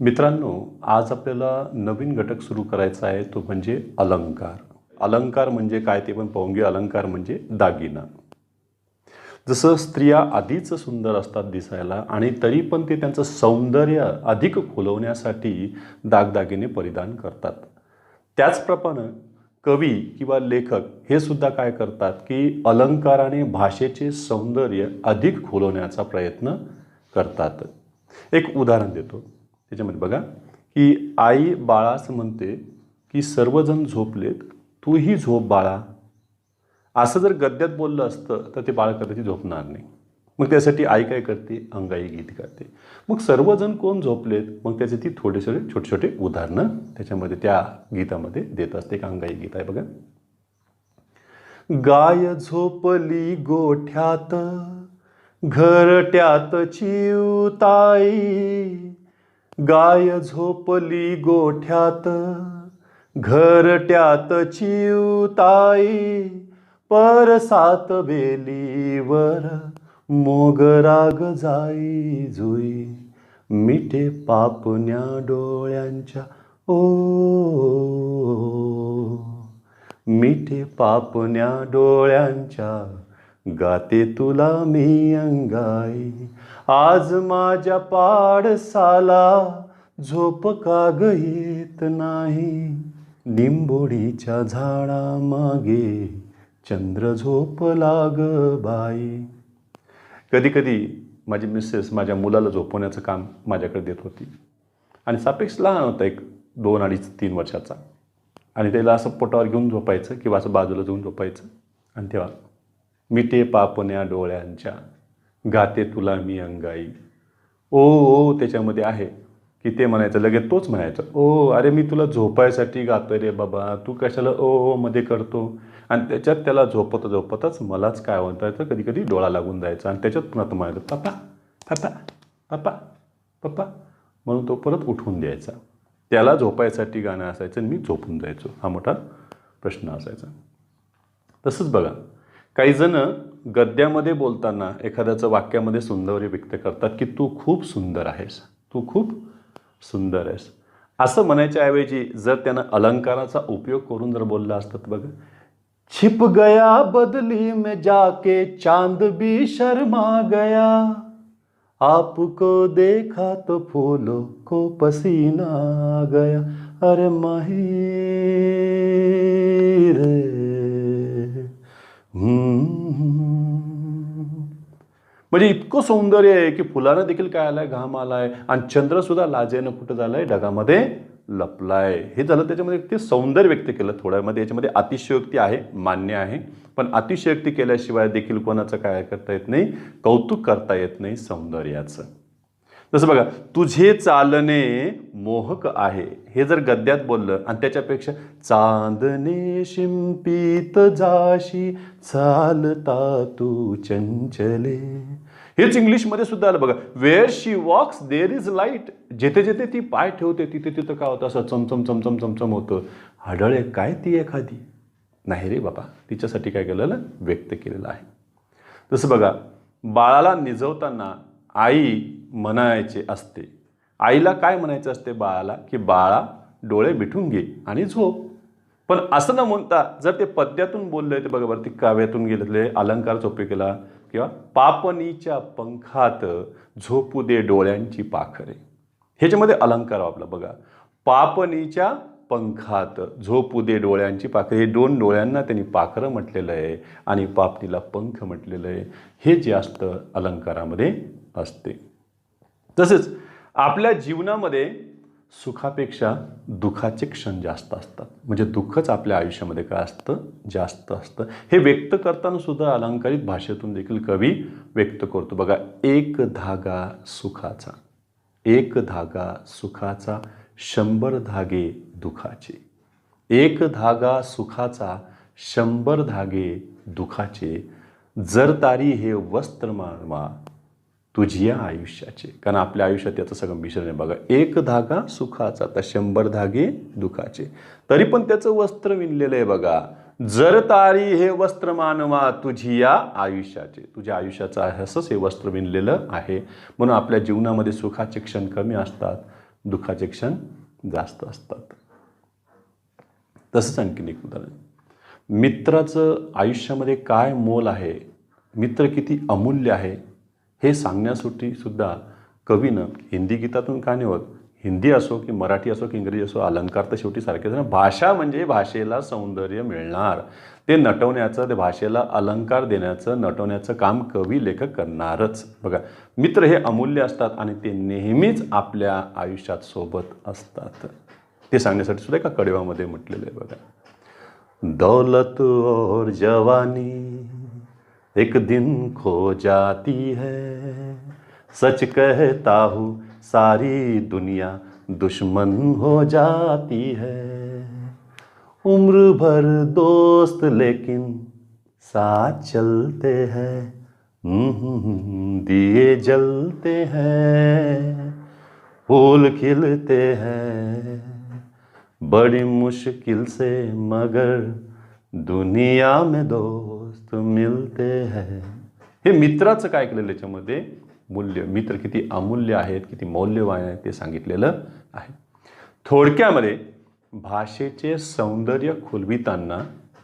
मित्रांनो, आज आपल्याला नवीन घटक सुरू करायचा आहे, तो म्हणजे अलंकार. अलंकार म्हणजे काय ते पण पाहून घेऊ. अलंकार म्हणजे दागिना. जसं स्त्रिया आधीच सुंदर असतात दिसायला आणि तरी पण ते त्यांचं सौंदर्य अधिक खुलवण्यासाठी दागदागिने परिधान करतात. त्याचप्रमाणे कवी किंवा लेखक हे सुद्धा काय करतात की अलंकाराने भाषेचे सौंदर्य अधिक खुलवण्याचा प्रयत्न करतात. एक उदाहरण देतो. त्याच्यामध्ये बघा की आई बाळास म्हणते की सर्वजण झोपलेत, तूही झोप बाळा. असं जर गद्यात बोललं असतं तर ते बाळ कदाचित झोपणार नाही. मग त्यासाठी आई काय करते, अंगाई गीत गाते. मग सर्वजण कोण झोपलेत, मग त्याचे ती थोडेसे छोटे छोटे उदाहरणं त्याच्यामध्ये त्या गीतामध्ये देत असते. एक अंगाई गीत आहे बघा. गाय झोपली गोठ्यात, घरट्यात चिवताई. गाय झोपली गोठ्यात, घरट्यात चिवताई. परसात बेलीवर मोगराग जाई जुई. मिठे पापण्या डोळ्यांच्या ओ, मिठे पापण्या डोळ्यांच्या गाते तुला मी अंगाई. आज माझ्या पाडसाला झोप का ग येत नाही. निंबोडीच्या झाडा मागे चंद्र झोपला ग बाई. कधी कधी माझी मिसेस माझ्या मुलाला झोपवण्याचं काम माझ्याकडे देत होती आणि सापेक्ष लहान होता, एक 2, 2.5, 3 वर्षाचा. आणि त्याला असं पोटावर घेऊन झोपायचं किंवा असं बाजूला घेऊन झोपायचं. आणि तेव्हा मिठे पापण्या डोळ्यांच्या गाते तुला मी अंगाई. ओ ओ त्याच्यामध्ये आहे की ते म्हणायचं, लगेच तोच म्हणायचं, ओ अरे मी तुला झोपायसाठी गातोय रे बाबा, तू कशाला ओ ओ मध्ये करतो. आणि त्याच्यात त्याला झोपत झोपतच मलाच काय म्हणता कधी कधी डोळा लागून जायचा. आणि त्याच्यात पुन्हा तो म्हणायचं पप्पा पप्पा पप्पा पप्पा म्हणून तो परत उठवून द्यायचा. त्याला झोपायसाठी गाणं असायचं आणि मी झोपून जायचो. हा मोठा प्रश्न असायचा. तसंच बघा, काही जण गद्यामध्ये बोलताना एखाद्याचं वाक्यामध्ये सौंदर्य व्यक्त करतात की तू खूप सुंदर आहेस, तू खूप सुंदर आहेस. असं म्हणायच्या ऐवजी जर त्यानं अलंकाराचा उपयोग करून जर बोललं असतं तर बघा, छिप गया बदली में जाके चांद भी शर्मा गया. आपको देखा तो फूलों को पसीना आ गया. अरे माही रे. म्हणजे इतकं सौंदर्य आहे की फुलानं देखील काय आलाय, घाम आलाय. आणि चंद्र सुद्धा लाजेनं कुठं झालाय, ढगामध्ये लपलाय. हे झालं त्याच्यामध्ये ते सौंदर्य व्यक्त केलं. थोड्यामध्ये याच्यामध्ये अतिशयोक्ती आहे, मान्य आहे. पण अतिशयोक्ती केल्याशिवाय देखील कोणाचं काय करता येत नाही, कौतुक करता येत नाही सौंदर्याचं. जसं बघा, तुझे चालणे मोहक आहे, हे जर गद्यात बोललं आणि त्याच्यापेक्षा चांदणे शिंपीत जाशी चालता तू चंचले, हेच इंग्लिशमध्ये सुद्धा आलं बघा. Where she walks there is light. जिथे जिथे ती पाय ठेवते तिथे तिथं काय होतं, असं चमचम चमचम चमचम होतं. आढळे काय ती एखादी. नाही रे बाबा, तिच्यासाठी काय केलेलं, व्यक्त केलेलं आहे. तसं बघा, बाळाला निजवताना आई म्हणायचे असते. आईला काय म्हणायचं असते बाळाला, की बाळा डोळे मिटून घे आणि झोप. पण असं न म्हणता जर ते पद्यातून बोलले ते बघा बरं, ते काव्यातून गेलेले अलंकार उपयोग केला किंवा पापणीच्या पंखात झोपू दे डोळ्यांची पाखरे. ह्याच्यामध्ये अलंकार वापरला बघा. पापणीच्या पंखात झोपू दे डोळ्यांची पाखरे. हे 2 डोळ्यांना त्यांनी पाखरं म्हटलेलं आहे आणि पापणीला पंख म्हटलेलं आहे. हे जे असतं अलंकारामध्ये असते. तसेच आपल्या जीवनामध्ये सुखापेक्षा दुःखाचे क्षण जास्त असतात. म्हणजे दुःखच आपल्या आयुष्यामध्ये काय असतं, जास्त असतं. हे व्यक्त करताना सुद्धा अलंकारित भाषेतून देखील कवी व्यक्त करतो बघा. एक धागा सुखाचा, एक धागा सुखाचा, 100 धागे दुःखाचे. एक धागा सुखाचा, 100 धागे दुःखाचे. जर तारी हे वस्त्र मानवा तुझी या आयुष्याचे. कारण आपल्या आयुष्यात याचं सगळं मिश्रण आहे बघा. एक धागा सुखाचा तर 100 धागे दुःखाचे. तरी पण त्याचं वस्त्र विणलेलं आहे बघा. जर तारी हे वस्त्र मानवा तुझी या आयुष्याचे. तुझ्या आयुष्याचं असंच हे वस्त्र विणलेलं आहे. म्हणून आपल्या जीवनामध्ये सुखाचे क्षण कमी असतात, दुःखाचे क्षण जास्त असतात. तसंच आणखीन एक उदाहरण, मित्राचं आयुष्यामध्ये काय मोल आहे, मित्र किती अमूल्य आहे हे सांगण्यासाठी सुद्धा कवीनं हिंदी गीतातून का निवड, हिंदी असो की मराठी असो की इंग्रजी असो, अलंकार तर शेवटी सारखेच ना. भाषा म्हणजे भाषेला सौंदर्य मिळणार, ते नटवण्याचं, ते भाषेला अलंकार देण्याचं, नटवण्याचं काम कवी लेखक करणारच. बघा, मित्र हे अमूल्य असतात आणि ते नेहमीच आपल्या आयुष्यात सोबत असतात. ते सांगण्यासाठी सुद्धा एका कडव्यामध्ये म्हटलेलं आहे बघा, दौलत और जवानी एक दिन खो जाती है, सच कहता हूँ सारी दुनिया दुश्मन हो जाती है, उम्र भर दोस्त लेकिन साथ चलते हैं, दिए जलते हैं, फूल खिलते हैं, बड़ी मुश्किल से मगर दुनिया में दोस्त मिलते हैं. हे मित्राचं काय केलेलं याच्यामध्ये मूल्य, मित्र किती अमूल्य आहेत, किती मौल्यवान आहेत ते सांगितलेलं आहे. थोडक्यामध्ये भाषेचे सौंदर्य खुलविताना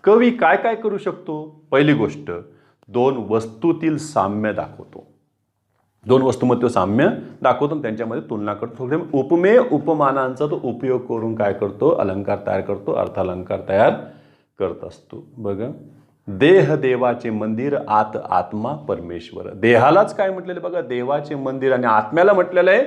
कवी काय काय करू शकतो. पहिली गोष्ट, दोन वस्तूतील साम्य दाखवतो. दोन वस्तूमध्ये तो साम्य दाखवतो, त्यांच्यामध्ये तुलना करतो. उपमेय उपमानांचा तो उपयोग करून काय करतो, अलंकार तयार करतो, अर्थालंकार तयार करत असतो. बघा, देह देवाचे मंदिर, आत आत्मा परमेश्वर. देहालाच काय म्हटलेलं बघा, देवाचे मंदिर, आणि आत्म्याला म्हटलेलं आहे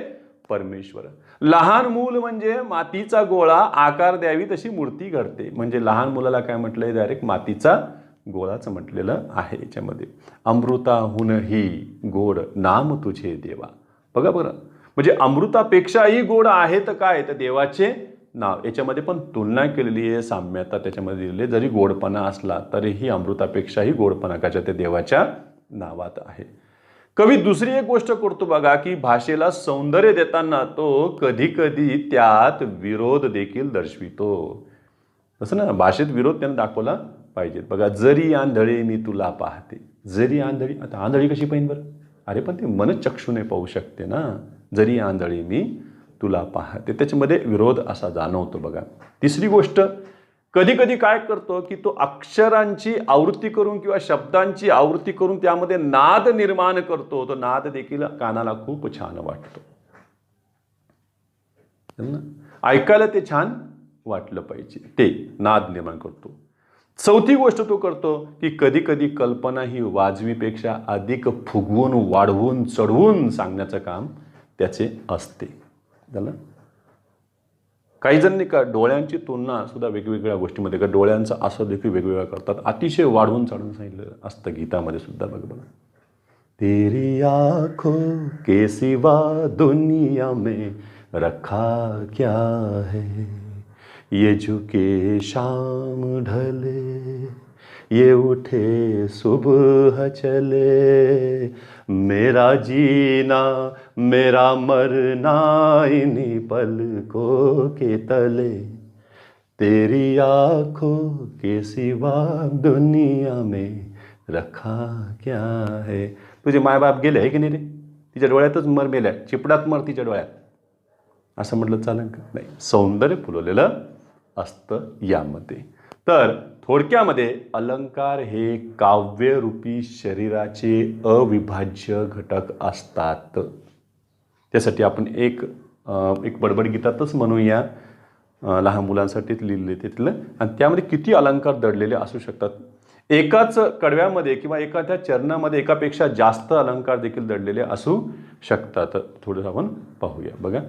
परमेश्वर. लहान मूल म्हणजे मातीचा गोळा, आकार द्यावी तशी मूर्ती घडते. म्हणजे लहान मुलाला काय म्हटलंय, डायरेक्ट मातीचा गोळाच म्हटलेलं आहे याच्यामध्ये. अमृताहूनही गोड नाम तुझे देवा. बघा बरं, म्हणजे अमृतापेक्षाही गोड आहे तर काय, तर देवाचे नाव. याच्यामध्ये पण तुलना केलेली आहे, साम्यता त्याच्यामध्ये दिलेली आहे. जरी गोडपणा असला तरीही अमृतापेक्षाही गोडपणा काच्या ते देवाच्या नावात आहे. कवी दुसरी एक गोष्ट करतो बघा, की भाषेला सौंदर्य देताना तो कधी कधी त्यात विरोध देखील दर्शवितो. तसं ना, भाषेत विरोध त्यानं दाखवला पाहिजेत. बघा, जरी आंधळे मी तुला पाहते. जरी आंधळी, आता आंधळी कशी पाहिजे बरं, अरे पण ते मनचक्षुने पाहू शकते ना. जरी आंधळी मी तुला पाहते, त्याच्यामध्ये विरोध असा जाणवतो बघा. तिसरी गोष्ट, कधी कधी काय करतो की तो अक्षरांची आवृत्ती करून किंवा शब्दांची आवृत्ती करून त्यामध्ये नाद निर्माण करतो. तो नाद देखील कानाला खूप छान वाटतो, ऐकायला ते छान वाटलं पाहिजे, ते नाद निर्माण करतो. चौथी गोष्ट तो करतो की कधी कधी कल्पना ही वाजवीपेक्षा अधिक फुगवून, वाढवून, चढवून सांगण्याचं काम त्याचे असते. झालं. काही जण का डोळ्यांची तुलना सुद्धा वेगवेगळ्या गोष्टीमध्ये, का डोळ्यांचा आस्वाद देखील वेगवेगळा करतात, अतिशय वाढवून चढवून सांगितलं असतं गीतामध्ये सुद्धा. बघा, तेरी आँखों के सिवा दुनिया में रखा क्या है, ये झुके शाम ढले, ये उठे सुबह चले, मेरा जीना मेरा मरना इन्हीं पलकों के तले, तेरी आँखों के सिवा दुनिया में रखा क्या है. तुझे मायबाप गेले आहे की नाही रे, तिच्या डोळ्यातच मर मेल्या, चिपडात मर तिच्या डोळ्यात, असं म्हटलं चालेल का. नाही, सौंदर्य फुलवलेलं असतं यामध्ये. तर थोडक्यामध्ये अलंकार हे काव्यरूपी शरीराचे अविभाज्य घटक असतात. त्यासाठी आपण एक बडबड गीतातच म्हणूया, लहान मुलांसाठीच लिहिलेले तिथलं, आणि त्यामध्ये किती अलंकार दडलेले असू शकतात. एकाच कडव्यामध्ये किंवा एखाद्या चरणामध्ये एकापेक्षा जास्त अलंकार देखील दडलेले असू शकतात. थोडंसं आपण पाहूया. बघा,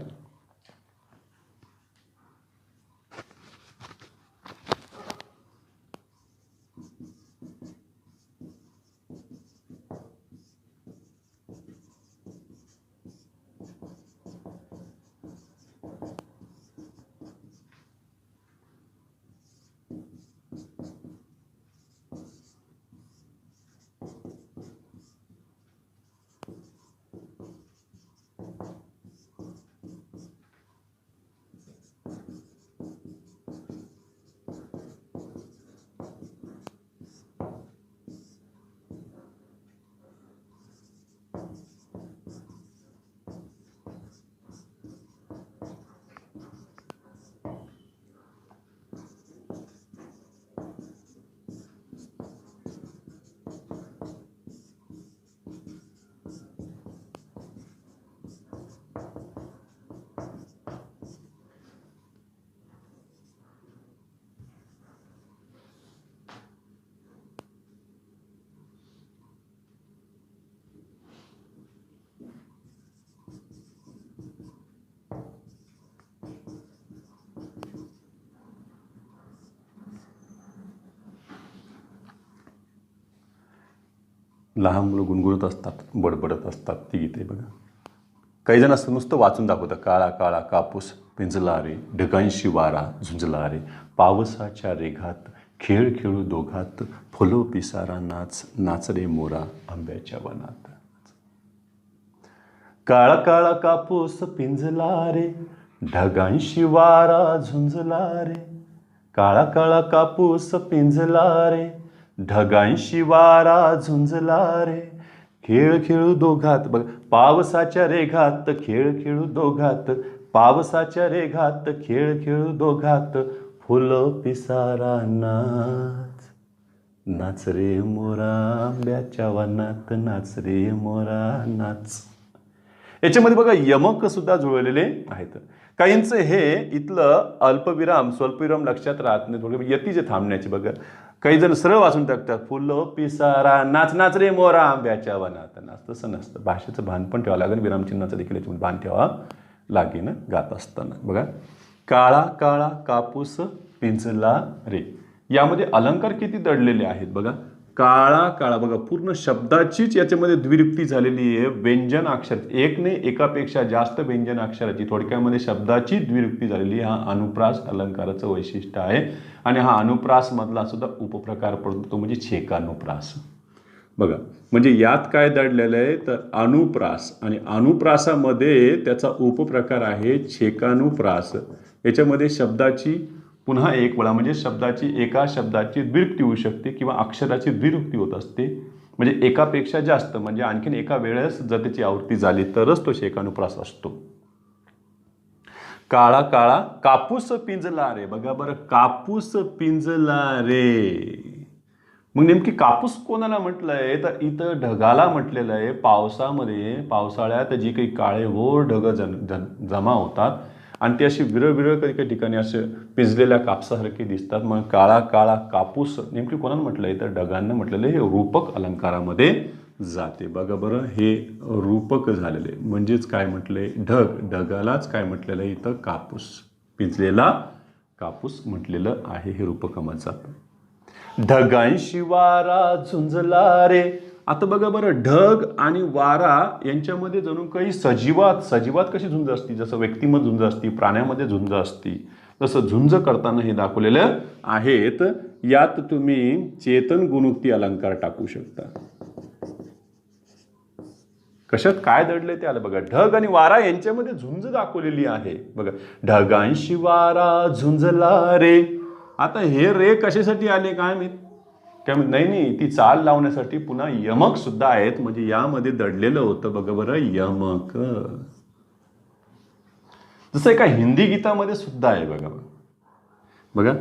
लहान मुलं गुणगुणत असतात, बडबडत असतात ती गीते बघा. काही जण असं नुसतं वाचून दाखवतात. काळा काळा कापूस पिंजला रे, ढगांशी वारा झुंजला रे, पावसाच्या रेघात खेळ खेळू दोघात, फुलो पिसारा नाच नाच रे मोरा आंब्याच्या वनात. काळा काळा कापूस पिंजला रे, ढगांशी वारा झुंजला रे, काळा काळा कापूस पिंजला रे, ढगांशी वारा झुंजला रे, खेळ खेळू दोघात बघ पावसाच्या रेघात खेळ खेळू दोघात, पावसाच्या रेघात खेळ खेळू दोघात, फुलं पिसारा नाच नाच रे मोरा आंब्याच्या वनात, नाच रे मोरा नाच. याच्यामध्ये बघा यमक सुद्धा जुळलेले आहेत. काहींचं हे इथलं अल्पविराम स्वल्पविराम लक्षात राहत नाही, थोडे यतीचे थांबण्याचे बघा. काही जण सरळ वाचून टाकतात, फुलं पिसारा नाच नाच रे मोरा आंब्याच्या वनात नाच. तसं नसतं, भाषेचं भान पण ठेवावं लागेल, विरामचिन्हाचं देखील याच्यामध्ये भान ठेवा लागेल गात असताना. बघा काळा काळा कापूस पिंजला रे, यामध्ये अलंकार किती दडलेले आहेत बघा. काळा काळा बघा पूर्ण शब्दाचीच याच्यामध्ये द्विरुक्ती झालेली आहे. व्यंजन अक्षर एक नाही एकापेक्षा जास्त व्यंजन अक्षराची थोडक्यामध्ये शब्दाची द्विरुक्ती झालेली हा अनुप्रास अलंकाराचं वैशिष्ट्य आहे. आणि हा अनुप्रास मधला सुद्धा उपप्रकार पडतो, तो म्हणजे छेकानुप्रास. बघा म्हणजे यात काय दडलेलं आहे तर अनुप्रास, आणि अनुप्रासामध्ये त्याचा उपप्रकार आहे छेकानुप्रास. याच्यामध्ये शब्दाची पुन्हा एक वेळा म्हणजे शब्दाची एका शब्दाची द्विरुक्ती होऊ शकते किंवा अक्षराची द्विरुक्ती होत असते. म्हणजे एकापेक्षा जास्त म्हणजे आणखीन एका वेळेस जर त्याची आवृत्ती झाली तरच तो छेकानुप्रास असतो. काळा काळा कापूस पिंजला रे, बघा बरं कापूस पिंजला रे, मग नेमकी कापूस कोणाला म्हटलंय तर इथं ढगाला म्हटलेलं आहे. पावसामध्ये पावसाळ्यात जी काही काळेभोर ढग जमा होतात आणि ते अशी विरळ विरळ काही काही ठिकाणी असे पिंजलेल्या कापसासारखे दिसतात. मग काळा काळा कापूस नेमकी कोणाला म्हटलंय तर ढगांना म्हटलेलं हे रूपक अलंकारामध्ये जाते. बघा बरं हे रूपक झालेले म्हणजेच काय म्हटलंय ढग, ढगालाच काय म्हटलेलं आहे इथं कापूस, पिंजलेला कापूस म्हटलेलं आहे, हे रूपकामध्ये जातं. ढगांशी वारा झुंजला रे, आता बघा बरं ढग आणि वारा यांच्यामध्ये जणू काही सजीवात कशी झुंज असती, जसं व्यक्तिमत झुंज असती, प्राण्यामध्ये झुंज असती, तसं झुंज करताना हे दाखवलेलं आहेत. यात तुम्ही चेतन गुणोक्ती अलंकार टाकू शकता. कशात काय दडले ते आलं बघा. ढग आणि वारा यांच्यामध्ये झुंज दाखवलेली आहे बघा. ढगांशी वारा झुंजला रे, आता हे रे कशासाठी आले काय माहित, काय नाही ती चाल लावण्यासाठी पुन्हा यमक सुद्धा आहेत. म्हणजे यामध्ये दडलेलं होतं बघा बरं यमक, जसं एका हिंदी गीतामध्ये सुद्धा आहे बघा बघा.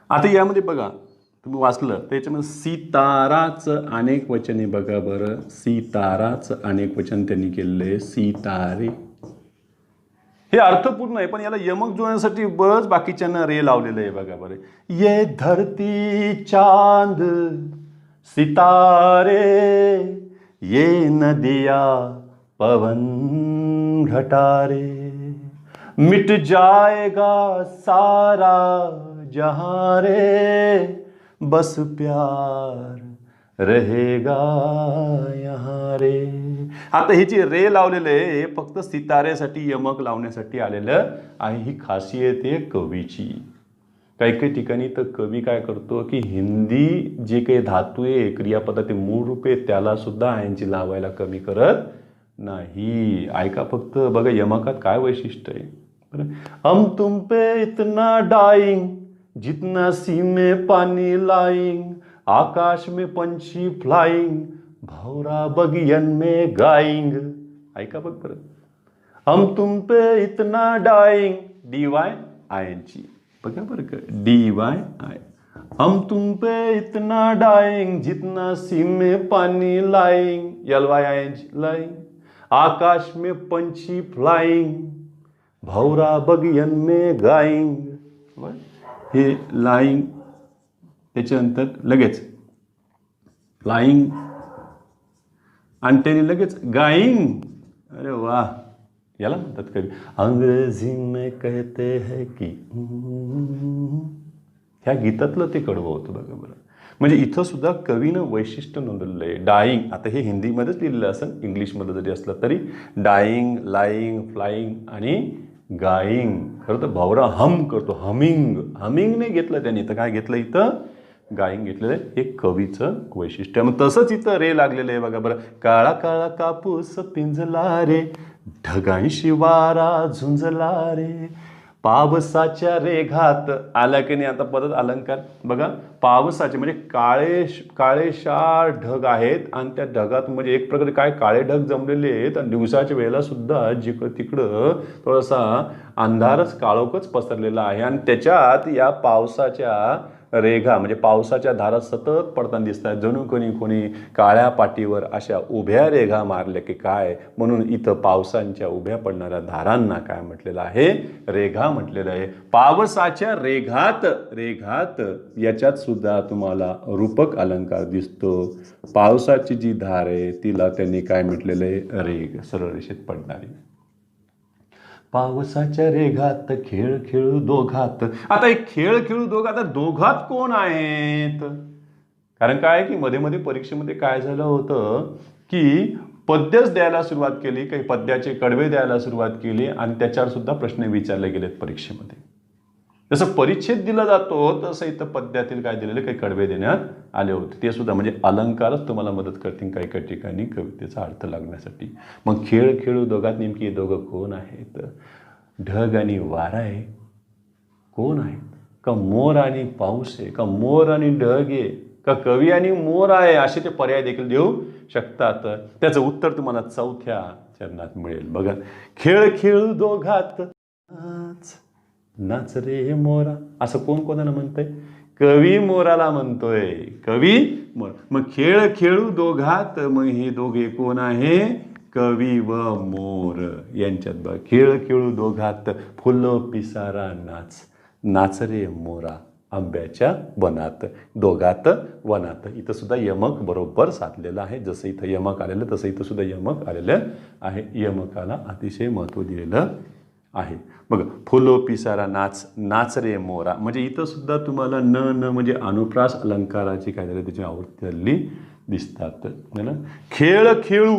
आता यामध्ये बघा तुम्ही वाचलं तर याच्यामध्ये सीताराचं अनेक वचने बघा बरं. सीताराचं अनेक वचन त्यांनी केलेले सीतारे, हे अर्थपूर्ण आहे पण याला यमक जुळण्यासाठी बरंच बाकीच्यांना रे लावलेलं आहे बघा बरं. ये धरती चांद सितारे, ये नदिया पवन घटारे, मिट जाएगा सारा जहां रे, बस प्यार रहेगा यहाँ रे. आता हे जे रे लावलेलं आहे हे फक्त सितारेसाठी यमक लावण्यासाठी आलेलं आहे. ही खासियत आहे कवीची. काही काही ठिकाणी तर कवी काय करतो की हिंदी जे काही धातू आहे क्रियापदाचे मूळ रूप आहे त्याला सुद्धा यांची लावायला कमी करत नाही. ऐका फक्त बघा यमकात काय वैशिष्ट्य आहे. हम तुम पे इतना डाइंग जितना सी में पानी लाइंग, आकाश में पंछी फ्लाइंग, भौरा बगियन में गाएंग. ऐका बघ बरं. हम तुम पे इतना डाएंग. DYING. बघा बरं का. DYI. हम तुम पे इतना डाएंग जितना सी में पानी लाएंग. LYING. लाएंग. आकाश में पंछी फ्लाइंग. भौरा बगियन में गाएंग. हे लाईंग. त्याच्यानंतर लगेच फ्लाइंग आणि त्याने लगेच गाईंग. अरे वा. याला म्हणतात कवी. अंग्रेजी में कहते हैं की ह्या गीतातलं ते कडवं होतं बघा बरं. म्हणजे इथं सुद्धा कवीनं वैशिष्ट्य नोंदवलेलं आहे. डाईंग. आता हे हिंदीमध्येच लिहिलेलं असेल, इंग्लिशमध्ये जरी असलं तरी डाईंग, लाईंग, फ्लाईंग आणि गाईंग. खरं तर भावरा हम करतो. हमिंग नाही घेतलं त्यांनी. तर काय घेतलं इथं? गाईंग घेतलेलं आहे. हे कवीचं वैशिष्ट्य. मग तसंच इथं रे लागलेलं आहे बघा बरं. काळा काळा कापूस पिंजला रे, ढगांशी वारा झुंजला रे, पावसाच्या रेघात. आला की नाही आता परत अलंकार बघा. पावसाचे म्हणजे काळेशार ढग आहेत आणि त्या ढगात म्हणजे एक प्रकारे काय काळे ढग जमलेले आहेत आणि दिवसाच्या वेळेला सुद्धा जिकडं तिकडं थोडासा अंधारच काळोखच पसरलेला आहे आणि त्याच्यात या पावसाच्या रेघा म्हणजे पावसाच्या धारा सतत पडताना दिसत आहेत. जणू कोणी काळ्या पाटीवर अशा उभ्या रेघा मारल्या की काय. म्हणून इथं पावसांच्या उभ्या पडणाऱ्या धारांना काय म्हटलेलं आहे? रेघा म्हटलेलं आहे. पावसाच्या रेघात. याच्यात सुद्धा तुम्हाला रूपक अलंकार दिसतो. पावसाची जी धार आहे तिला त्यांनी काय म्हटलेलं आहे? रेघ. सरळ रेषेत पडणारी. पावसाच्या रेघात खेळ खेळू दोघात. आता एक खेळ खेळू दोघात. दोघात कोण आहेत? कारण काय की मध्ये मध्ये परीक्षेमध्ये काय झालं होतं की पद्यच द्यायला सुरुवात केली, काही पद्याचे कडवे द्यायला सुरुवात केली आणि त्याच्यावर सुद्धा प्रश्न विचारले गेलेत परीक्षेमध्ये. जसं परिच्छेद दिला जातो तसं इथं पद्यातील काय दिलेले काही कडवे देण्यात आले होते. ते सुद्धा म्हणजे अलंकारच तुम्हाला मदत करतील काही काही ठिकाणी कवितेचा अर्थ लागण्यासाठी. मग खेळ खेळू दोघात नेमकी हे दोघं कोण आहेत? ढग आणि वारा आहे. कोण आहेत? का मोर आणि पाऊस आहे? का मोर आणि ढग आहे? का कवी आणि मोर आहे? असे ते पर्याय देखील देऊ शकतात. त्याचं उत्तर तुम्हाला चौथ्या चरणात मिळेल. बघा. खेळ खेळू दोघात नाच रे मोरा. असं कोण कोणाला म्हणतंय? कवी मोराला म्हणतोय. कवी मोर. मग खेळ खेळू दोघात. मग हे दोघे कोण आहे? कवी व मोर यांच्यात. बघ. खेळ खेळू दोघात फुलं पिसारा नाच. नाच रे मोरा आंब्याच्या वनात. दोघात वनात. इथं सुद्धा यमक बरोबर साधलेलं आहे. जसं इथं यमक आलेलं तसं इथं सुद्धा यमक आलेलं आहे. यमकाला अतिशय महत्त्व दिलेलं आहे. बघा. फुलो पिसारा नाच. नाच रे मोरा. म्हणजे इथं सुद्धा तुम्हाला न म्हणजे अनुप्रास अलंकाराची काय झाली त्याची आवृत्ती हल्ली दिसतात. खेळ खेळू.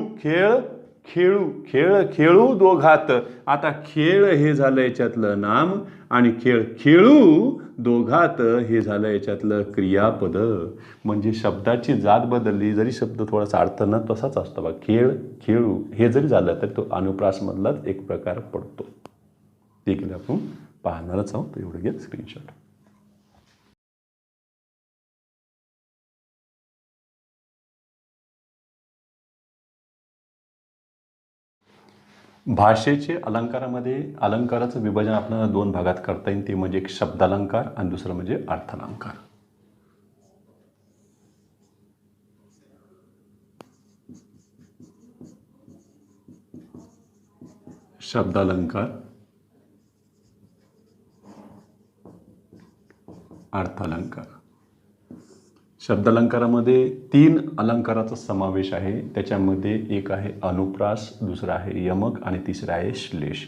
खेळ खेळू दोघात. आता खेळ हे झालं याच्यातलं नाम आणि खेळ खेळू दोघात हे झालं याच्यातलं क्रियापद. म्हणजे शब्दाची जात बदलली जरी शब्द थोडासा अर्थ न तसाच असतो. बघा. खेळ खेळू हे जरी झालं तर तो अनुप्रासमधलाच एक प्रकार पडतो. देखील आपण पाहणारच आहोत. एवढं घ्या स्क्रीनशॉट. भाषेचे अलंकारामध्ये अलंकाराचं विभाजन आपल्याला दोन भागात करता येईल. ते म्हणजे एक शब्दालंकार आणि दुसरं म्हणजे अर्थालंकार. शब्दालंकार, अर्थालंकार. शब्दालंकारामध्ये 3 अलंकाराचा समावेश आहे. त्याच्यामध्ये एक आहे अनुप्रास, दुसरा आहे यमक आणि तिसरा आहे श्लेष.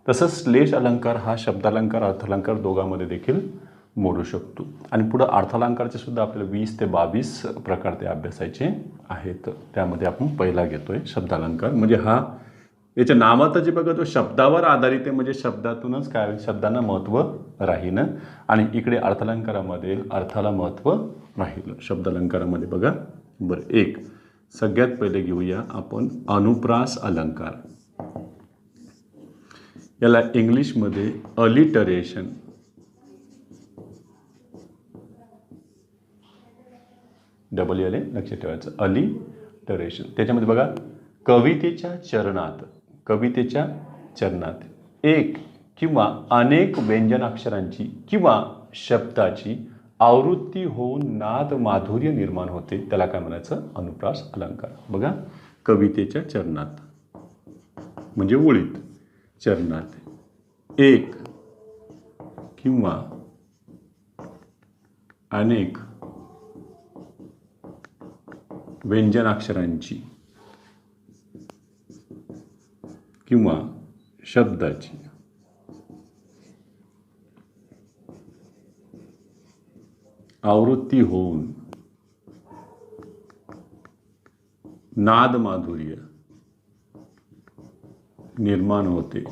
तसंच श्लेष अलंकार हा शब्दालंकार अर्थालंकार दोघांमध्ये देखील मोडू शकतो. आणि पुढं अर्थालंकारचे सुद्धा आपल्याला 20 ते 22 प्रकार ते अभ्यासायचे आहेत. त्यामध्ये आपण पहिला घेतोय शब्दालंकार. म्हणजे हा याच्या नावात जे बघा तो शब्दावर आधारित आहे. म्हणजे शब्दातूनच काय शब्दांना महत्त्व राहीनं आणि इकडे अर्थालंकारामध्ये अर्थाला महत्त्व राहिलं. शब्दालंकारामध्ये बघा बरं. एक सगळ्यात पहिले घेऊया आपण अनुप्रास अलंकार. याला इंग्लिशमध्ये अलिटरेशन डबल एल लक्षात ठेवायचं. टरेशन. त्याच्यामध्ये बघा कवितेच्या चरणात एक किंवा अनेक व्यंजनाक्षरांची किंवा शब्दाची आवृत्ती होऊन नाद माधुर्य निर्माण होते, त्याला काय म्हणायचं? अनुप्रास अलंकार. बघा कवितेच्या चरणात म्हणजे ओळीत, चरणात एक किंवा अनेक व्यंजनाक्षरांची किंवा शब्दाची आवृत्ती होऊन नाद माधुर्य निर्माण होते,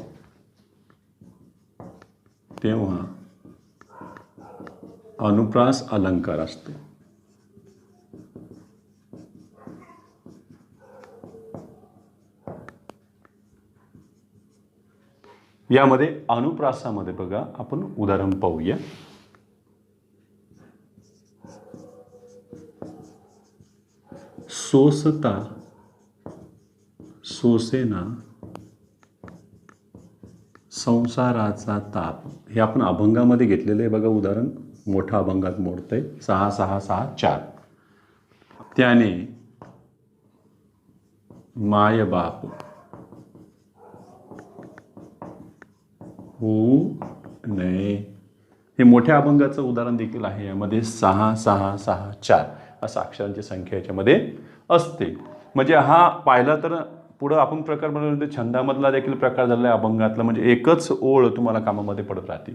तेव्हा अनुप्रास अलंकार असतो. यामध्ये अनुप्रासामध्ये बघा आपण उदाहरण पाहूया. सोसता सोसेना संसाराचा ताप, हे आपण अभंगामध्ये घेतलेलं आहे बघा उदाहरण. मोठा अभंगात मोडतंय 6 6 6 4. त्याने माय बाप होऊ नये, हे मोठ्या अभंगाचं उदाहरण देखील आहे. यामध्ये 6 6 6 4 असं अक्षरांची संख्या याच्यामध्ये असते. म्हणजे हा पाहिला तर पुढं आपण प्रकार बनवले छंदामधला देखील प्रकार झालेला आहे अभंगातला. म्हणजे एकच ओळ तुम्हाला कामामध्ये पडत राहते.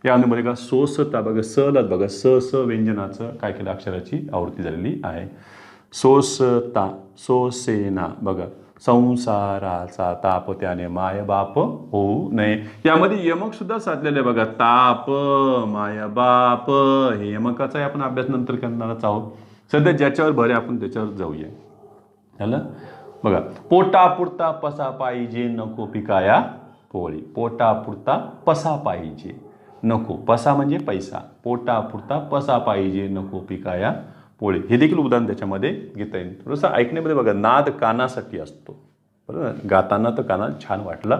यामध्ये बघा सोसता बघा सला बघा स स व्यंजनाचं काय केलं अक्षराची आवृत्ती झालेली आहे. सोसता सोसेना बघा संसाराचा ताप त्याने माय बाप होऊ नये. यामध्ये यमक सुद्धा साधलेलं आहे बघा. ताप माय बाप हे यमकाचा आपण अभ्यास नंतर करणारच आहोत. सध्या ज्याच्यावर भर आहे आपण त्याच्यावर जाऊया. झालं बघा. पोटापुरता पसा पाहिजे नको पिकाया पोळी. पोटापुरता पसा पाहिजे नको, पसा म्हणजे पैसा, पोटापुरता पसा पाहिजे नको पिकाया पोळी. हे देखील उदाहरण त्याच्यामध्ये घेता येईल. थोडंसं ऐकण्यामध्ये बघा नाद कानासाठी असतो, बरोबर. गाताना तर कानाला छान वाटला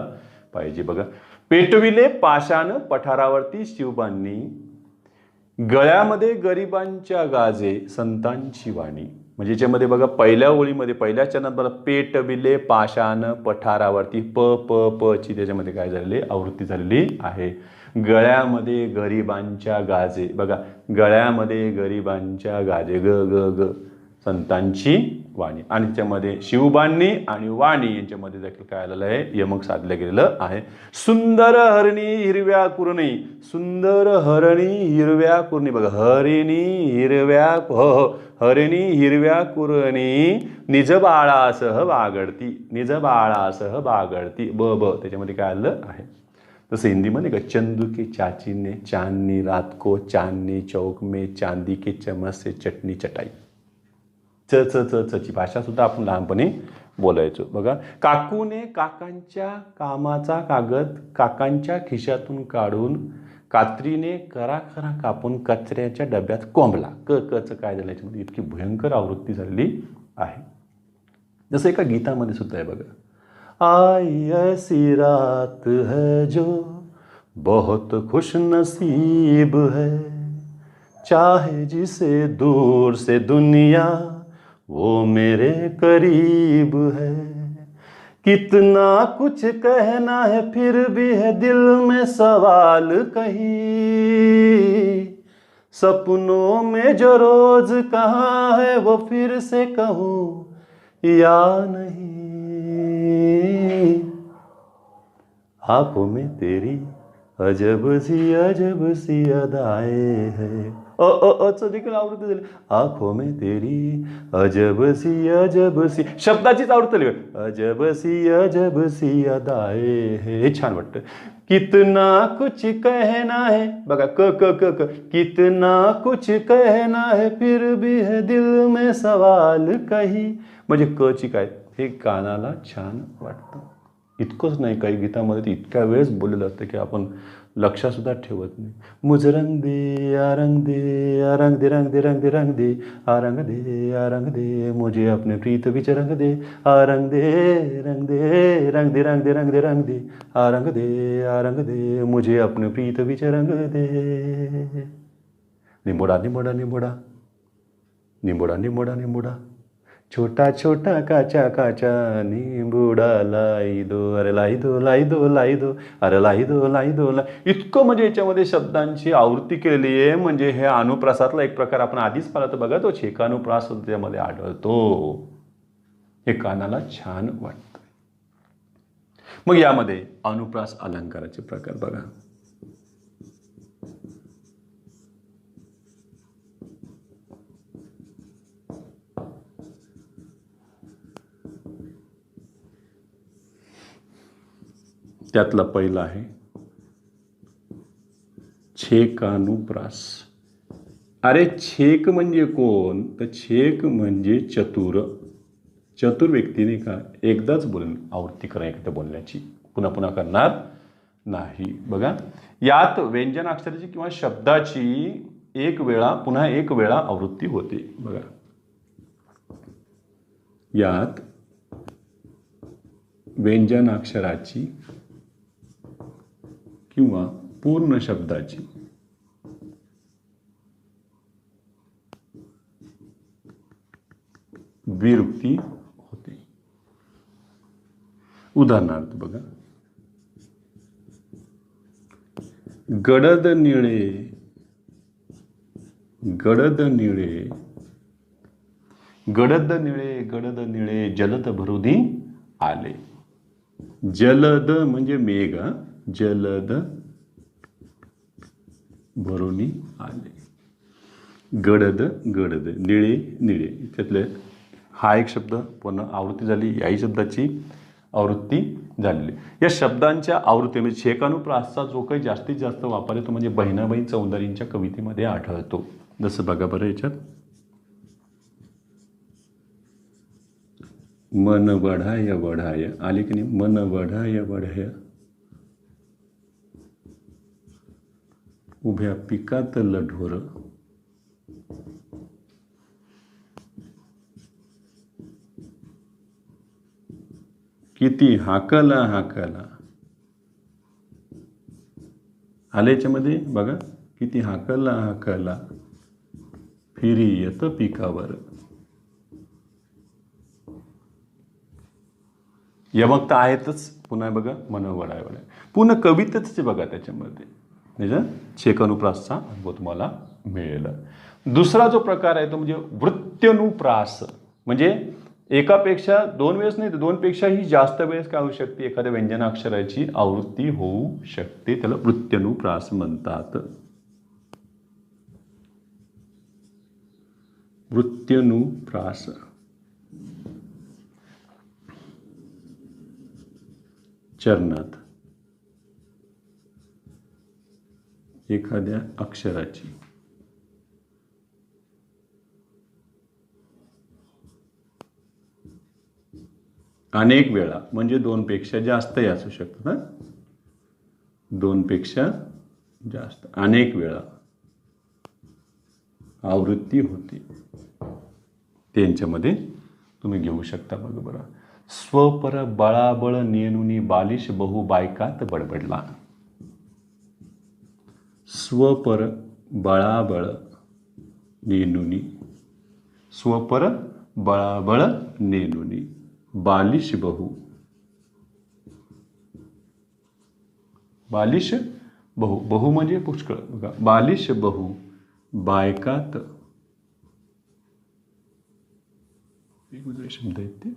पाहिजे. बघा पेटविले पाषाण पठारावरती शिवबांनी, गळ्यामध्ये गरिबांच्या गाजे संतांची वाणी. म्हणजे याच्यामध्ये बघा पहिल्या ओळीमध्ये पहिल्या चरणात बघा पेटविले पाषाण पठारावरती प प प ची त्याच्यामध्ये काय झालेली आवृत्ती झालेली आहे. गळ्यामध्ये गरिबांच्या गाजे बघा गळ्यामध्ये गरिबांच्या गाजे ग ग ग संतांची वाणी. आणि त्याच्यामध्ये शिवबांनी आणि वाणी यांच्यामध्ये देखील काय आलेलं आहे यमक साधलं गेलेलं आहे. सुंदर हरणी हिरव्या कुरणी, सुंदर हरणी हिरव्या कुरणी बघा हरिणी हिरव्या हरिणी हिरव्या कुरणी निज बाळासह बागडती, निज बाळासह बागडती ब ब त्याच्यामध्ये काय आलं आहे. तसं हिंदीमध्ये का चंदू के चाची ने चांदनी रात को चांदनी चौक में चांदी के चम्मच से चटणी चटाई. च च च चची भाषा सुद्धा आपण लहानपणी बोलायचो बघा. काकूने काकांच्या कामाचा कागद काकांच्या खिशातून काढून कात्रीने करा कापून कचऱ्याच्या डब्यात कोंबला. क कचं काय झालं याच्यामध्ये इतकी भयंकर आवृत्ती झालेली आहे. जसं एका गीतामध्ये सुद्धा आहे बघा. आई ऐसी रात है जो बहुत खुश नसीब है, चाहे जिसे दूर से दुनिया वो मेरे करीब है. कितना कुछ कहना है फिर भी है दिल में सवाल कहीं, सपनों में जो रोज कहा है वो फिर से कहूँ या नहीं. आंखों में तेरी अजब सी अदाएं है. च देखील आवृत्ती झाली. आंखों में तेरी अजब सी शब्दाचीच आवृत्ती झाली. अजब सी अदाएं है. हे छान वाटतं. कितना कुछ कहना है बघा क क क क कितना कुछ कहना है फिर भी है दिल में सवाल कही. म्हणजे क ची काय हे कानाला छान वाटतं. इतकंच नाही काही गीतामध्ये इतक्या वेळेस बोललेलं असतं की आपण लक्षसुद्धा ठेवत नाही. मुझ रंग दे आ रंग दे आ रंग दे रंग दे रंग दे रंग दे आ रंग दे आ रंग दे मुझे अपने प्रीत विच रंग दे आ रंग दे रंग दे रंग दे रंग दे रंग दे रंग दे आ रंग दे आ रंग दे मुझे अपने प्रीत विच रंग दे. निंबोडा निंबोडा निंबोडा निंबोडा निंबोडा निंबोडा छोटा छोटा काचा काचा निंबोडा लाई दो अरे लाई दो लाई दो लाई दो अरे लाई दो लाई दो इतकं म्हणजे याच्यामध्ये शब्दांची आवृत्ती केलेली आहे. म्हणजे हे अनुप्रासातला एक प्रकार आपण आधीच पाहिला तर बघा, तो छेकानुप्रास त्यामध्ये आढळतो. हे कानाला छान वाटतं. मग यामध्ये अनुप्रास अलंकाराचे प्रकार बघा. त्यातला पहिला आहे छेकानुप्रास. अरे छेक म्हणजे कोण? तर छेक म्हणजे चतुर. चतुर व्यक्तीने का एकदाच बोलून आवृत्ती करा एकदा बोलण्याची, पुन्हा पुन्हा करणार नाही. बघा, यात व्यंजनाक्षराची किंवा शब्दाची एक वेळा पुन्हा एक वेळा आवृत्ती होते. बघा, यात व्यंजनाक्षराची किंवा पूर्ण शब्दाची विरुक्ती होते. उदाहरणार्थ बघा, गडद निळे गडद निळे गडद निळे गडद निळे जलद भरुनी आले. जलद म्हणजे मेघ, जलद भरुनी आले. गडद गडद निळे निळे त्यातले हा एक शब्द पुन्हा आवृत्ती झाली, याही शब्दाची आवृत्ती झालेली. या शब्दांच्या आवृत्ती म्हणजे छेकानुप्रासचा जो काही जास्तीत जास्त वापर आहे तो म्हणजे बहिणाबाई चौधरींच्या कवितेमध्ये आढळतो. जसं बघा बरं, याच्यात मन बढाय बढाय आले की नाही, मन बढाय बढाय उभ्या पिकातलं ढोर किती हाकला हाकला आले. याच्यामध्ये बघा, किती हाकला हाकला फिरी येत पिकावर. यमक आहेतच. पुन्हा बघा, मन वडाय वडाय पूर्ण कवितेच बघा, त्याच्यामध्ये छेकानुप्रासचा अनुभव तुम्हाला मिळेल. दुसरा जो प्रकार आहे तो म्हणजे वृत्त्यनुप्रास. म्हणजे एकापेक्षा दोन वेळेस नाही तर दोनपेक्षाही जास्त वेळेस काय होऊ शकते, एखाद्या व्यंजनाक्षराची आवृत्ती होऊ शकते. त्याला वृत्त्यनुप्रास म्हणतात. वृत्त्यनुप्रास चरणात एखाद्या अक्षराची अनेक वेळा म्हणजे दोनपेक्षा जास्तही असू शकतात ना, दोनपेक्षा जास्त अनेक वेळा आवृत्ती होती. त्यांच्यामध्ये तुम्ही घेऊ शकता. बघा बरं, स्वपर बळाबळ नेनुनी बालिश बहु बायकात बडबडला. स्वपर बळाबळ नेनुनी, स्वपर बळाबळ नेनुनी बालिश बहु, बालिश बहु, बहु म्हणजे पुष्कळ. बघा, बालिश बहु बायकात, वेगवेगळे शब्द आहेत ते.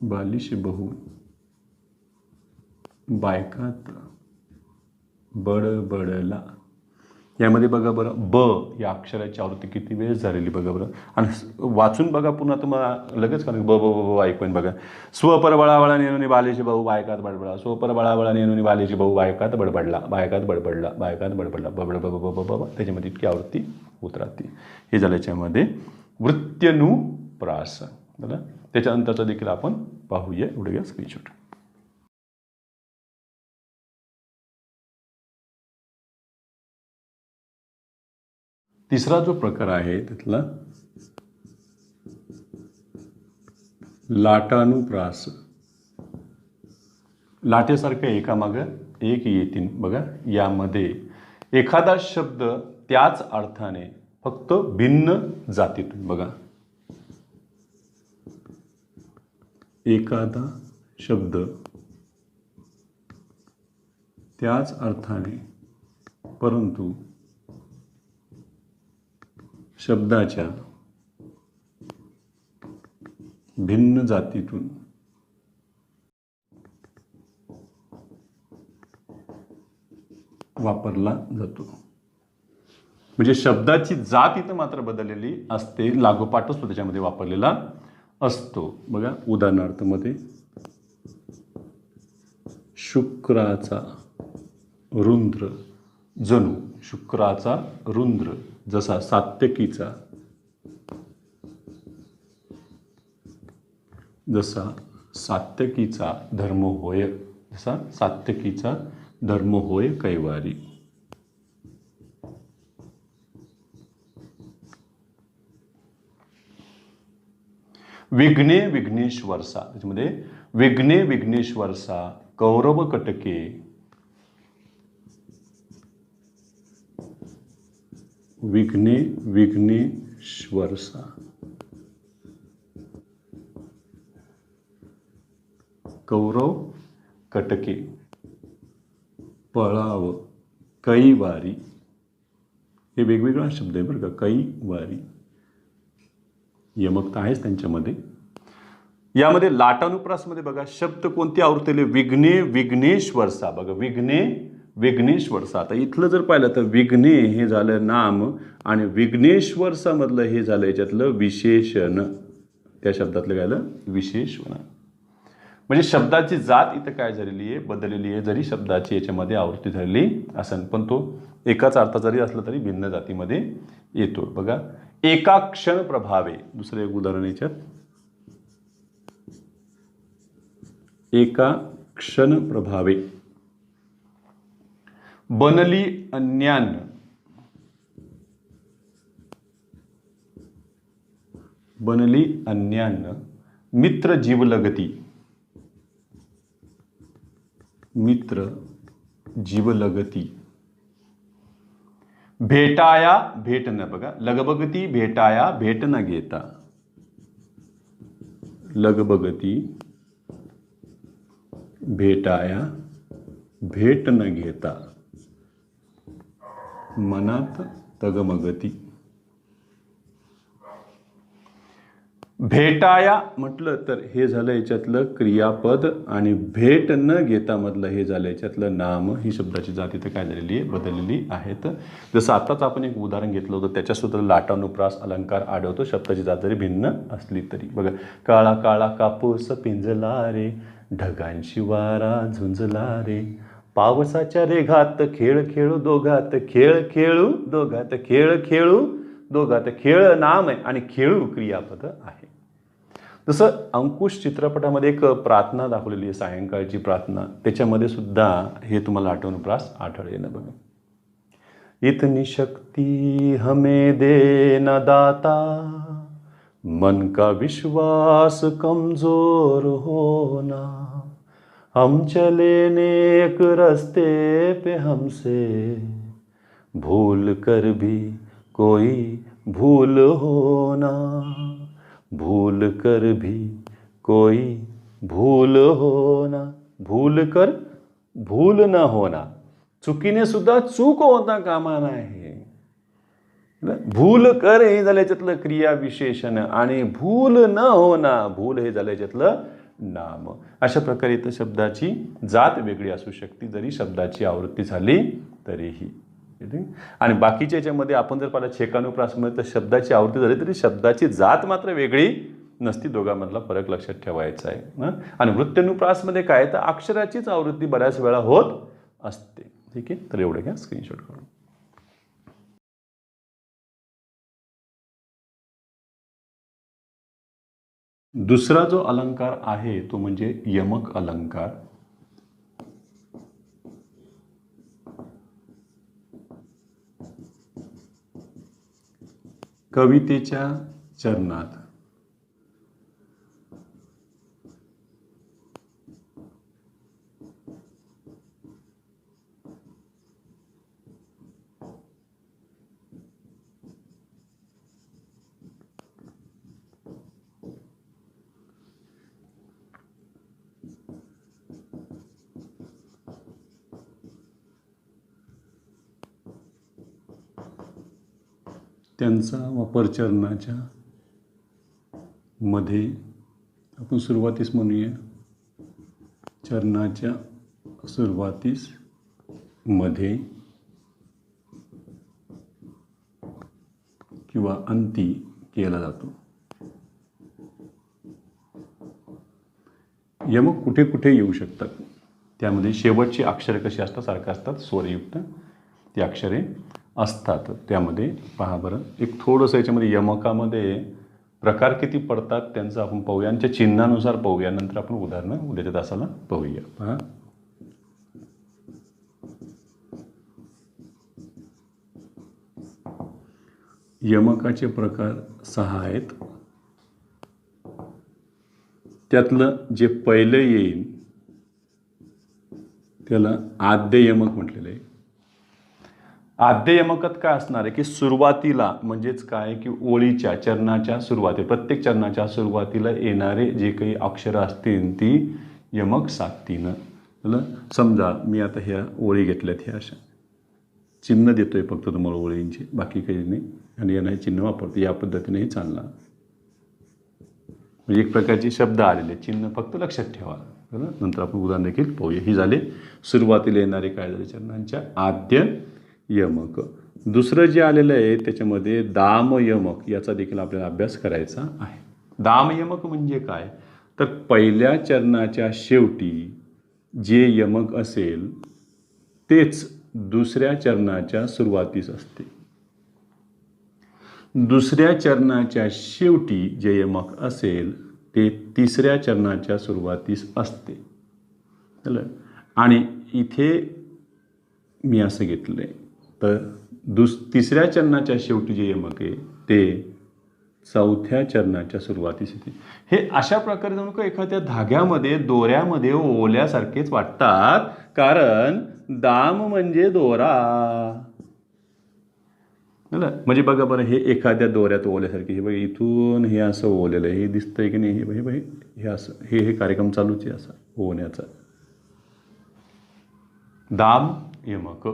बालिश बहु बायकात बडबडला. यामध्ये बघा बरं, ब या अक्षराची आवृत्ती किती वेळेस झालेली बघा बरं. आणि वाचून बघा पुन्हा तुम्हाला लगेच का ब ब ब ऐकून बघा. स्वपर बळाबळा नेनुनी बालिश बहु बायकात बडबडला. स्वपर बळाबळा नेनुनी बालिश बहु बायकात बडबडला, बायकात बडबडला, बायकात बडबडला, बबड ब ब ब ब. त्याच्यामध्ये इतकी आवृत्ती होत राहते. हे झालं याच्यामध्ये वृत्त्यनुप्रास. बघा, त्याच्यानंतरचं देखील आपण पाहूया. एवढं घ्या स्क्रीनशॉट. तिसरा जो प्रकार आहे त्यातला लाटानुप्रास. लाटेसारखं एकामागं एक येतील बघा. यामध्ये एखादा शब्द त्याच अर्थाने फक्त भिन्न जातीतून बघा. एखादा शब्द त्याच अर्थाने परंतु शब्दाच्या भिन्न जातीतून वापरला जातो. म्हणजे शब्दाची जात इथं मात्र बदललेली असते, लागोपाठच तो त्याच्यामध्ये वापरलेला असतो. बघा उदाहरणार्थ मध्ये शुक्राचा रुंद्र जणू. शुक्राचा रुंद्र जसा सात्यकीचा, जसा सात्यकीचा धर्म होय, जसा सात्यकीचा धर्म होय कैवारी. विघ्ने विघ्नेश्वरसा. त्याच्यामध्ये विघ्ने विघ्नेश्वरसा कौरव कटके. विघ्ने विघ्नेश्वरसा कौरव कटके. पळाव कैवारी. हे वेगवेगळा शब्द आहे बरं का. कैवारी यमक तर आहेच त्यांच्यामध्ये. यामध्ये लाटानुप्रासमध्ये बघा शब्द कोणती आवृत्तीले विघ्ने विघ्नेश्वरसा. बघा विघ्ने विघ्नेश्वरसा. आता इथलं जर पाहिलं तर विघ्ने हे झालं नाम आणि विघ्नेश्वरसा मधलं हे झालं याच्यातलं विशेषण. त्या शब्दातलं काय झालं विशेषण. म्हणजे शब्दाची जात इथं काय झालेली आहे बदललेली आहे. जरी शब्दाची याच्यामध्ये आवृत्ती झालेली असेल पण तो एकाच अर्थ जरी असला तरी भिन्न जातीमध्ये येतो. बघा एका क्षण प्रभावे. दुसरं एक उदाहरण याच्यात. एका क्षण प्रभावे. बनली अन्यान्न. बनली अन्यान्न मित्र जीवलगती. मित्र जीवलगती. भेटाया भेट न. बघा लगबगती भेटाया भेट न घेता. लगबगती भेटाया भेट न घेता मनात तगमगती. भेटाया म्हटलं तर हे झालं याच्यातलं क्रियापद आणि भेट न घेता मधलं हे झालं याच्यातलं नाम. ही शब्दाची जात इथं काय झालेली आहे बदललेली आहेत. जसं आताच आपण एक उदाहरण घेतलं होतं त्याच्यासुद्धा लाटानुप्रास अलंकार आढळतो शब्दाची जात जरी भिन्न असली तरी. बघा काळा काळा कापूस पिंजला रे ढगांशी वारा झुंजला रे पावसाच्या रेघात खेळ खेळू दोघात खेळ खेळू दोघात खेळ खेळू दोघात. खेळ नाम आहे आणि खेळू क्रियापद आहे. जसं अंकुश चित्रपटामध्ये एक प्रार्थना दाखवलेली आहे सायंकाळची प्रार्थना. त्याच्यामध्ये सुद्धा हे तुम्हाला लाटानुप्रास आढळेल ना. बघा इतनी शक्ति हमें दे न दाता मन का विश्वास कमजोर होना हम चले नेक रास्ते पे हमसे भूल कर भी कोई भूल होना भूल कर भी कोई भूल होना. भूल कर भूल न होना. चुकीने सुद्धा चूक होता कामा नये. भूल कर हे झालं याच्यातलं क्रिया विशेषण आणि भूल न होना भूल हे झालं याच्यातलं नाम. अशा प्रकारे इथं शब्दाची जात वेगळी असू शकते जरी शब्दाची आवृत्ती झाली तरीही. आणि बाकीच्या याच्यामध्ये आपण जर पाहिलं छेकानुप्रासमध्ये तर शब्दाची आवृत्ती झाली तरी शब्दाची जात मात्र वेगळी नसती. दोघांमधला फरक लक्षात ठेवायचा आहे. आणि वृत्त्यनुप्रासमध्ये काय तर अक्षराचीच आवृत्ती बऱ्याच वेळा होत असते. ठीक आहे तर एवढं घ्या स्क्रीनशॉट करून. दुसरा जो अलंकार आहे तो म्हणजे यमक अलंकार. कवितेच्या चरणात त्यांचा वापर चरणाच्या मध्ये आपण सुरुवातीस म्हणूया, चरणाच्या सुरुवातीस मध्ये किंवा अंती केला जातो. यमक कुठे कुठे येऊ शकतात, त्यामध्ये शेवटची अक्षरे कशी असतात, सारखं असतात, स्वरयुक्त ती अक्षरे असतात. त्यामध्ये पहा बरं, एक थोडंसं याच्यामध्ये यमकामध्ये प्रकार किती पडतात त्यांचं आपण पाहूया, आणि त्या चिन्हानुसार पाहूया, नंतर आपण उदाहरणं उद्याच्या तासाला पाहूया. पहा, यमकाचे प्रकार 6 आहेत. त्यातलं जे पहिलं येईल त्याला आद्य यमक म्हटलेलं आहे. आद्य यमकात काय असणार आहे की सुरुवातीला, म्हणजेच काय की ओळीच्या चरणाच्या सुरुवातीला, प्रत्येक चरणाच्या सुरुवातीला येणारे जे काही अक्षरं असतील ती यमक साधतीनं. समजा मी आता ह्या ओळी घेतल्यात, ह्या अशा चिन्ह देतोय फक्त तुम्हाला ओळींची, बाकी काही नाही, आणि यांना चिन्ह वापरतो, या पद्धतीनेही चालणार. म्हणजे एक प्रकारचे शब्द आलेले, चिन्ह फक्त लक्षात ठेवा. नंतर आपण उदाहरण देखील पाहूया. ही झाले सुरुवातीला येणारे काय झाले चरणांच्या आद्य यमक. दुसरं जे आलेलं आहे त्याच्यामध्ये दाम यमक, याचा देखील आपल्याला अभ्यास करायचा आहे. दाम यमक म्हणजे काय, तर पहिल्या चरणाच्या शेवटी जे यमक असेल तेच दुसऱ्या चरणाच्या सुरुवातीस असते. दुसऱ्या चरणाच्या शेवटी जे यमक असेल ते तिसऱ्या चरणाच्या सुरुवातीस असते. आणि इथे मी असं घेतलं आहे, तर तिसऱ्या चरणाच्या शेवटी जे यमक आहे ते चौथ्या चरणाच्या सुरुवातीस येते. हे अशा प्रकारे जाऊन का एखाद्या धाग्यामध्ये, दोऱ्यामध्ये ओल्यासारखेच वाटतात, कारण दाम म्हणजे दोरा. म्हणजे बघा बरं, हे एखाद्या दोऱ्यात ओल्यासारखे, हे बघा इथून हे असं ओलेलं आहे, हे दिसतंय की नाही, हे बघा हे असं, हे कार्यक्रम चालूच आहे असा ओण्याचा. दाम यमक.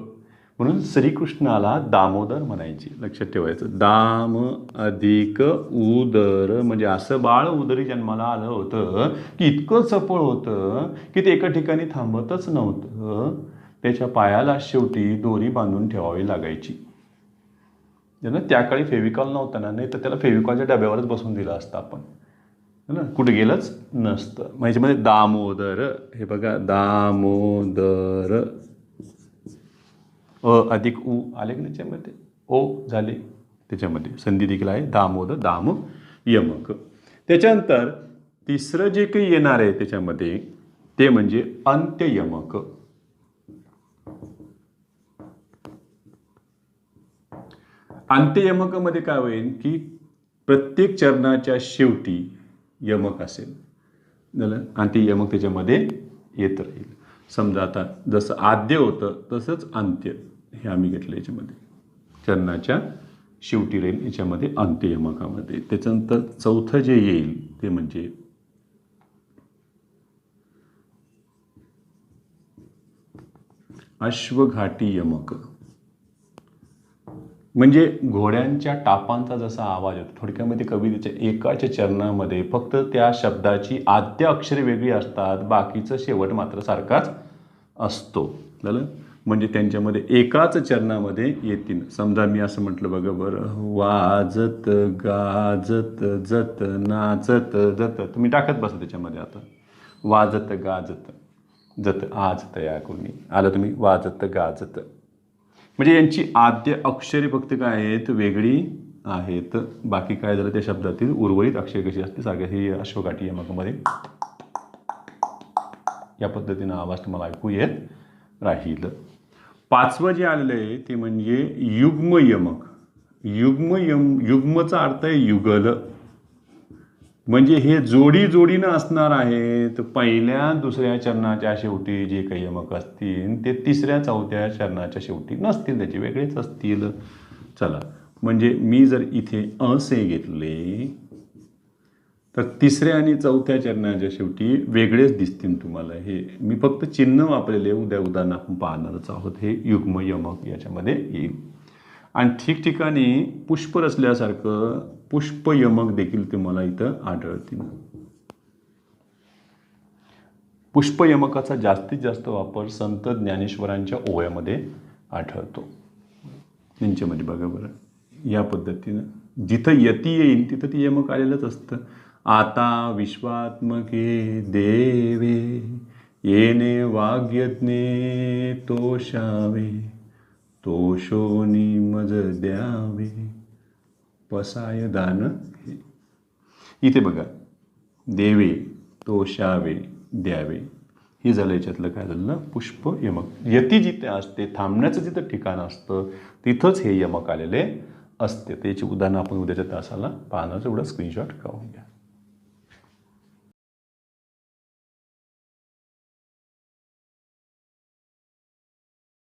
म्हणून श्रीकृष्णाला दामोदर म्हणायचे, लक्षात ठेवायचं. दाम अधिक उदर, म्हणजे असं बाळ उदरी जन्माला आलं होतं की इतकं चपळ होतं की ते एका ठिकाणी थांबतच नव्हतं. त्याच्या पायाला शेवटी दोरी बांधून ठेवावी लागायची. त्या काळी फेविकॉल नव्हता ना, नाही तर त्याला फेविकॉलच्या डब्यावरच बसून दिलं असतं आपण, है ना, कुठे गेलंच नसतं. मग ह्याच्यामध्ये दामोदर, हे बघा दामोदर, अधिक उ आले की त्याच्यामध्ये, ओ झाले, त्याच्यामध्ये संधी देखील आहे, दामोदर, दाम यमक. त्याच्यानंतर तिसरं जे काही येणार आहे त्याच्यामध्ये ते म्हणजे अंत्य यमक. अंत्य यमकामध्ये काय होईल की प्रत्येक चरणाच्या शेवटी यमक असेल, झालं, अंत्य यमक त्याच्यामध्ये येत राहील. समजा आता जसं आद्य होतं तसंच अंत्य हे आम्ही घेतलं याच्यामध्ये, चरणाच्या शेवटी राहील याच्यामध्ये अंत्य यमकामध्ये. त्याच्यानंतर चौथं जे येईल ते म्हणजे अश्वघाटी यमक. म्हणजे घोड्यांच्या टापांचा जसा आवाज येतो, थोडक्यामध्ये कवितेच्या एकाच्या चरणामध्ये फक्त त्या शब्दाची आद्य अक्षरे वेगळी असतात, बाकीचं शेवट मात्र सारखाच असतो. झालं, म्हणजे त्यांच्यामध्ये एकाच चरणामध्ये येतील. समजा मी असं म्हटलं बघा बरं, वाजत गाजत जत नाचत जत, तुम्ही टाकत बसा त्याच्यामध्ये. आता वाजत गाजत जत आज तया कोणी आलं, तुम्ही वाजत गाजत, म्हणजे यांची आद्य अक्षरे फक्त काय आहेत, वेगळी आहेत. बाकी काय झालं त्या शब्दातील उर्वरित अक्षरे कशी असते सारखे. ही अश्वघाटी यमकामध्ये या पद्धतीनं आवाज तुम्हाला ऐकू येत राहील. पाचवं जे आलेलं आहे ते म्हणजे युग्म यमक. युग्मचा अर्थ आहे युगल, म्हणजे हे जोडी जोडीनं असणार आहे. तर पहिल्या दुसऱ्या चरणाच्या शेवटी जे काही यमक असतील ते तिसऱ्या चौथ्या चरणाच्या शेवटी नसतील, त्याचे वेगळेच असतील. चला, म्हणजे मी जर इथे असे घेतले तर तिसऱ्या आणि चौथ्या चरणाच्या शेवटी वेगळेच दिसतील तुम्हाला. हे मी फक्त चिन्ह वापरलेले, उदाहरण आपण पाहणारच आहोत. हे युग्म यमक याच्यामध्ये येईल. आणि ठिकठिकाणी पुष्प रचल्यासारखं पुष्प यमक देखील तुम्हाला इथं आढळतील. पुष्प यमकाचा जास्तीत जास्त वापर संत ज्ञानेश्वरांच्या ओव्यामध्ये आढळतो. त्यांच्यामध्ये बघा बरं, या पद्धतीनं जिथं यती येईल तिथं ते यमक आलेलंच असतं. आता विश्वात्मके देवे येणे वाग्यज्ञे तोषावे, तोषोनी मज द्यावे, पसाय दान. इथे बघा, देवे, तोषावे, द्यावे, हे झालं याच्यातलं काय झालं ना, पुष्प यमक. यती जिथे असते, थांबण्याचं जिथं ठिकाण असतं तिथंच हे यमक आलेले असते. त्याची उदाहरणं आपण उद्याच्या तासाला पाहण्याचं एवढं स्क्रीनशॉट काढून घ्या.